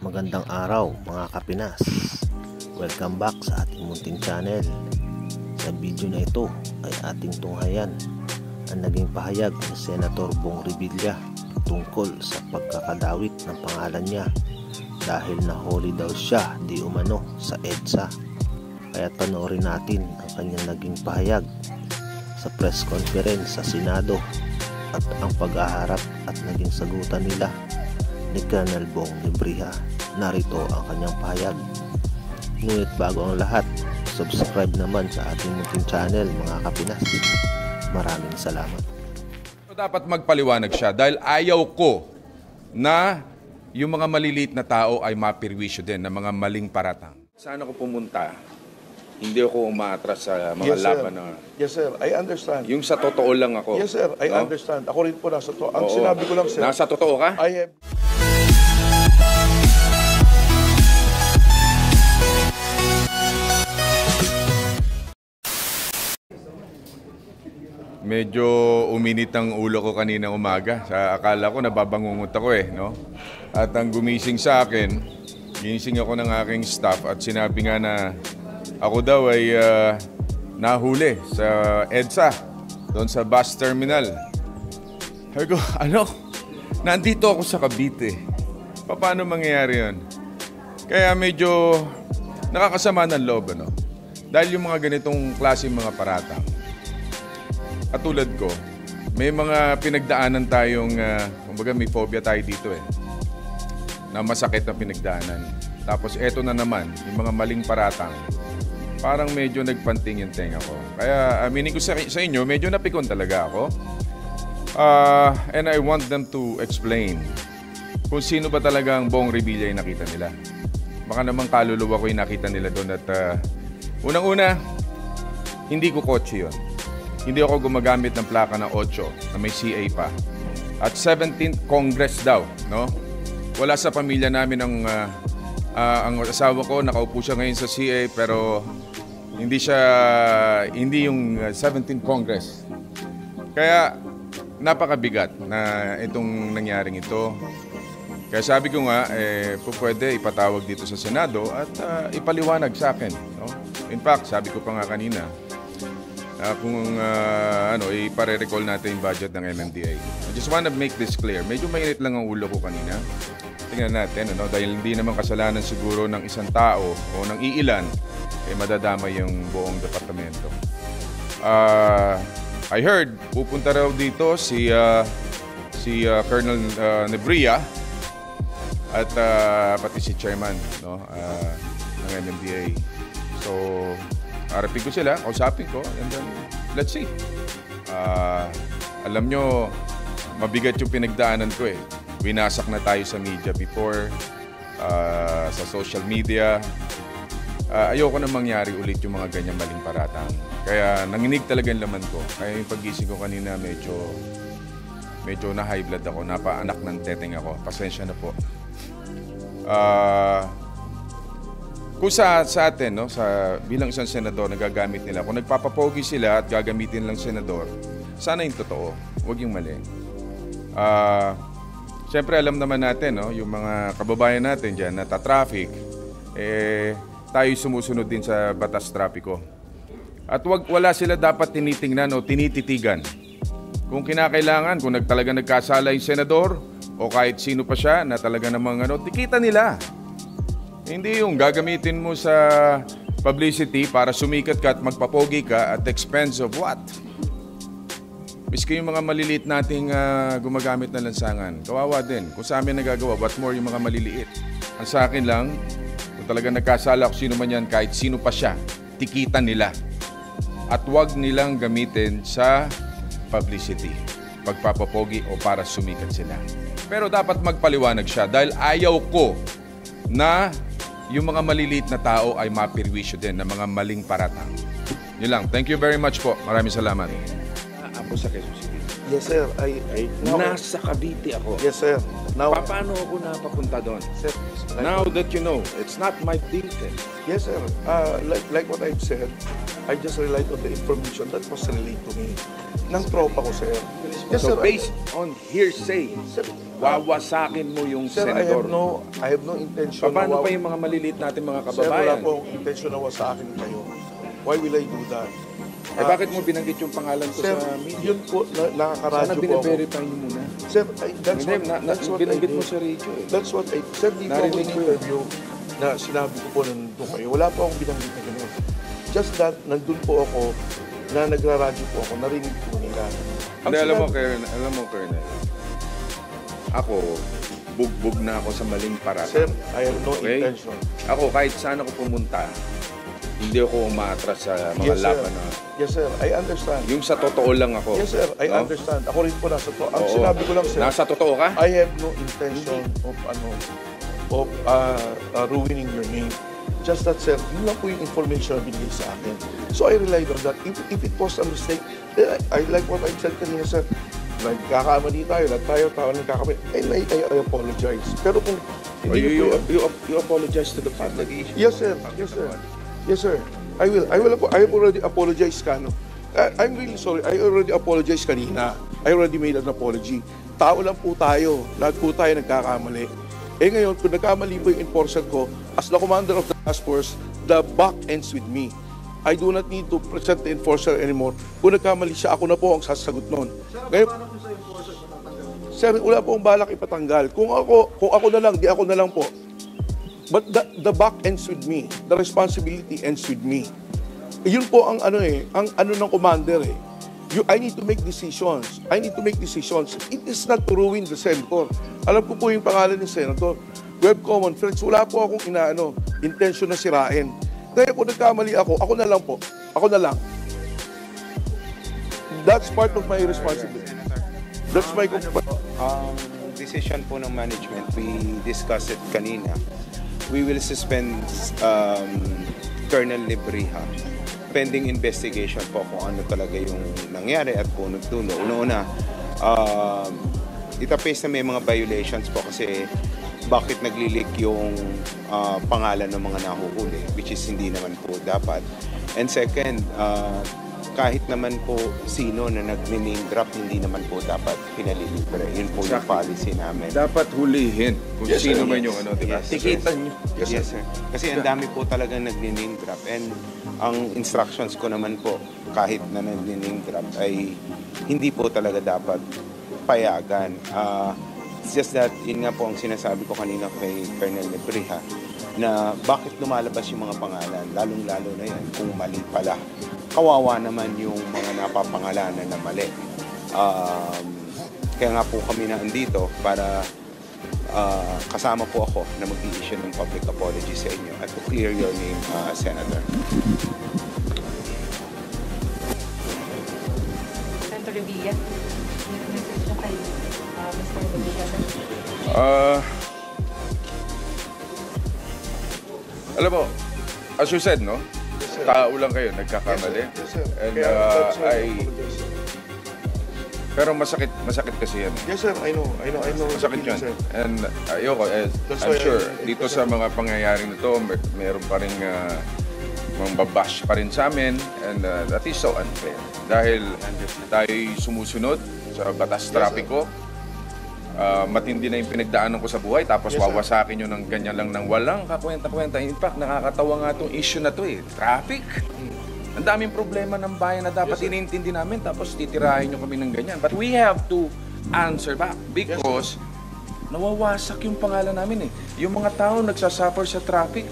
Magandang araw mga kapinas. Welcome back sa ating munting channel. Sa video na ito ay ating tunghayan ang naging pahayag ni Senator Bong Revilla tungkol sa pagkakadawit ng pangalan niya dahil nahuli daw siya di umano sa EDSA. Kaya panoorin natin ang kanyang naging pahayag sa press conference sa Senado at ang paghaharap at naging sagutan nila ni Colonel Bong Revilla. Narito ang kanyang pahayag. Ngunit bago ang lahat, subscribe naman sa ating munting channel mga kapinas. Maraming salamat. Dapat magpaliwanag siya dahil ayaw ko na yung mga maliliit na tao ay mapirwisyo din ng mga maling paratang. Saan ako pumunta? Hindi ako umaatras sa mga laban na... Yes, sir. I understand. Yung sa totoo lang ako. Yes, sir. I understand. Ako rin po nasa totoo. Ang sinabi ko lang, sir... Nasa totoo ka? I have... Medyo uminit ang ulo ko kanina umaga. Akala ko nababangungot ako no? At ang gumising sa akin, ginising ako ng aking staff at sinabi nga na ako daw ay nahuli sa EDSA, doon sa bus terminal. Sabi ko, nandito ako sa Cavite. Paano mangyayari yun? Kaya medyo nakakasama ng loob, Dahil yung mga ganitong klase mga paratang, katulad ko, may mga pinagdaanan tayong, kumbaga may phobia tayo dito na masakit na pinagdaanan. Tapos eto na naman, yung mga maling paratang, parang medyo nagpanting yung tenga ko. Kaya aminin ko sa inyo, medyo napikon talaga ako. And I want them to explain kung sino ba talaga ang Bong Revilla yung nakita nila. Baka naman kaluluwa ko yung nakita nila doon at unang-una, hindi ko kotse yun. Hindi ako gumagamit ng plaka ng 8 na may CA pa. At 17th Congress daw, Wala sa pamilya namin ang asawa ko, nakaupo siya ngayon sa CA pero hindi yung 17th Congress. Kaya napakabigat na itong nangyaring ito. Kaya sabi ko nga, pwede ipatawag dito sa Senado at ipaliwanag sa akin. In fact, sabi ko pa nga kanina, kung ipare-recall natin yung budget ng MMDA. I just want to make this clear. Medyo mainit lang ang ulo ko kanina. Tingnan natin, dahil hindi naman kasalanan siguro ng isang tao o ng iilan, madadama yung buong departamento. I heard, pupunta raw dito si Colonel Revilla at pati si Chairman ng MMDA. So, harapin ko sila, kausapin ko, and then, let's see. Alam nyo, mabigat yung pinagdaanan ko Winasak na tayo sa media before, sa social media. Ayoko na mangyari ulit yung mga ganyang maling paratang. Kaya nanginig talaga yung laman ko. Kaya yung paggising ko kanina, medyo na high blood ako, napaanak ng teteng ako. Pasensya na po. Kung sa atin, bilang isang senador, nagagamit nila. Kung nagpapapogi sila at gagamitin lang senador, sana yung totoo, huwag yung mali. Siyempre, alam naman natin, yung mga kababayan natin dyan, nata-traffic, tayo sumusunod din sa batas trapiko. At wala sila dapat tinitingnan o tinititigan. Kung kinakailangan, kung talaga nagkasala yung senador, o kahit sino pa siya na talaga namang tikita nila. Hindi yung gagamitin mo sa publicity para sumikat ka at magpapogi ka at expense of what? Miski yung mga maliliit nating gumagamit na lansangan, kawawa din. Kung sa amin nagagawa, what more yung mga maliliit? Ang sa akin lang, kung talaga nagkasala kung sino man yan, kahit sino pa siya, tikitan nila. At huwag nilang gamitin sa publicity, pagpapapogi o para sumikat sila. Pero dapat magpaliwanag siya dahil ayaw ko na yung mga maliliit na tao ay mapirwisyo din ng mga maling paratang. Yun lang. Thank you very much po. Maraming salamat. Ako sa Quezon City. Yes, sir. Nasa Cavite ako. Yes, sir. Now, Paano ako napapunta doon? sir, Now that you know, it's not my business. yes, sir. Like what I've said, I just relied on the information that was relayed to me. Nang tropa ko, sir. Yes, So sir. based on hearsay, Sir, wawasakin mo yung sir, senador. I have no intention. Paano pa yung mga maliliit natin mga Sir, wala kababayan? pong intention na sa akin kayo. Why will I do that? Bakit mo binanggit yung pangalan ko Sir, sa media? yun po, Sana nakakaradyo po ako. bine-verify niyo muna. Sir, that's Hindi, what I binanggit mo did. sa radio eh. That's what I, sir, dito ako Narinig ko interview na sinabi ko po na nandun kayo. Wala po akong binanggit na gano'n. Just that, nandun po ako, na nagraradyo po ako, narinig po nila. Hindi, alam mo, Colonel, ako, bugbog na ako sa maling paraan. Sir, I have no Okay? intention. Ako, kahit saan ako pumunta, hindi ako umaatras sa mga Yes, sir. laban na... Yes, sir, I understand. Yung sa totoo lang ako. Yes, sir, I No? understand. Ako rin po nasa to. Ang Oo. sinabi ko lang, sir, Nasa totoo ka? I have no intention of ruining your name. Just that, sir, yun lang po yung information na binigay sa akin. So I relied on that. If it was a mistake, I like what I said kanina, sir. Nagkakamali tayo, tao nagkakamali. And I apologize. Pero kung Or hindi ko po- you apologize to the public? Yes, sir. Yes, sir. Yes, sir. I will. I have already apologized, Kano. I'm really sorry. I already apologized kanina. I already made an apology. Tao lang po tayo. Lahat po tayo nagkakamali. Eh ngayon, kung nagkamali po yung enforcer ko, as the commander of the task force, the buck ends with me. I do not need to present the enforcer anymore. Kung nagkamali siya, ako na po ang sasagot noon. Ngayon, sir, wala po akong balak ipatanggal. Kung ako na lang, di ako na lang po. But the buck ends with me. The responsibility ends with me. Yun po ang ang ng commander eh. I need to make decisions. It is not to ruin the senator. Alam ko po yung pangalan ng senator. Web common friends, wala po akong intention na sirain. Kaya kung nagkamali ako na lang po. Ako na lang. That's part of my responsibility. That's my Decision po ng management, we discussed it kanina. We will suspend Colonel Libriha pending investigation po kung ano talaga yung nangyari at kung nagtulo. Una-una, itapes na may mga violations po kasi bakit naglilik yung pangalan ng mga nahuhuli, which is hindi naman po dapat. And second, kahit naman po sino na nag-name drop, hindi naman po dapat pinalilibre. Yun po yung policy namin. Dapat hulihin kung Yes, sino sir. man yung ano, di ba? Yes, Tikitan nyo. Yes, sir. Kasi ang dami po talagang nag-name drop. And ang instructions ko naman po, kahit na nag-name drop, ay hindi po talaga dapat payagan. It's just that, yun nga po ang sinasabi ko kanina kay Colonel Libriha, na bakit lumalabas yung mga pangalan, lalong-lalo na yan, kung mali pala. Kawawa naman yung mga napapangalanan na mali. Kaya nga po kami na andito para kasama po ako na mag-i-issue ng public apology sa inyo at to clear your name, Senator. Senator Revilla, message na kay Mr. Revilla. Alam mo, as you said, no? Tao lang kayo, nagkakamali. Yes, sir. And Kaya that's why I I... apologize, sir. Pero masakit kasi yan. Yes, sir. I know. Masakit yun. Sir. And ayoko, That's I'm why sure, I- dito sa mga pangyayari na to, meron pa rin mga babash pa rin sa amin. And that is so unfair. Dahil tayo'y sumusunod sa batas trapiko. Matindi na yung pinagdaanan ko sa buhay, tapos Yes, sir. wawasakin nyo ng ganyan lang ng walang kakwenta-kwenta. In fact, nakakatawa nga itong issue na to eh. Traffic. Ang daming problema ng bayan na dapat iniintindi namin, tapos titirahin nyo kami ng ganyan. But we have to answer back because nawawasak yung pangalan namin eh. Yung mga tao nagsasuffer sa traffic.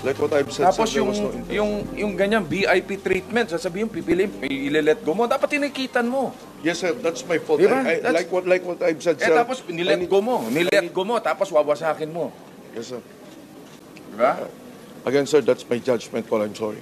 Like what I've said, Tapos sir, there was no intention. yung ganyan VIP treatment, sasabihin pipiliin, ile-let go mo, dapat tinikitan mo. Yes, sir. That's my fault. Diba? Like what I've said, Eh sir. tapos nilet go mo, tapos wawasakin mo. Yes, sir. Diba? Again, sir, that's my judgment call. I'm sorry.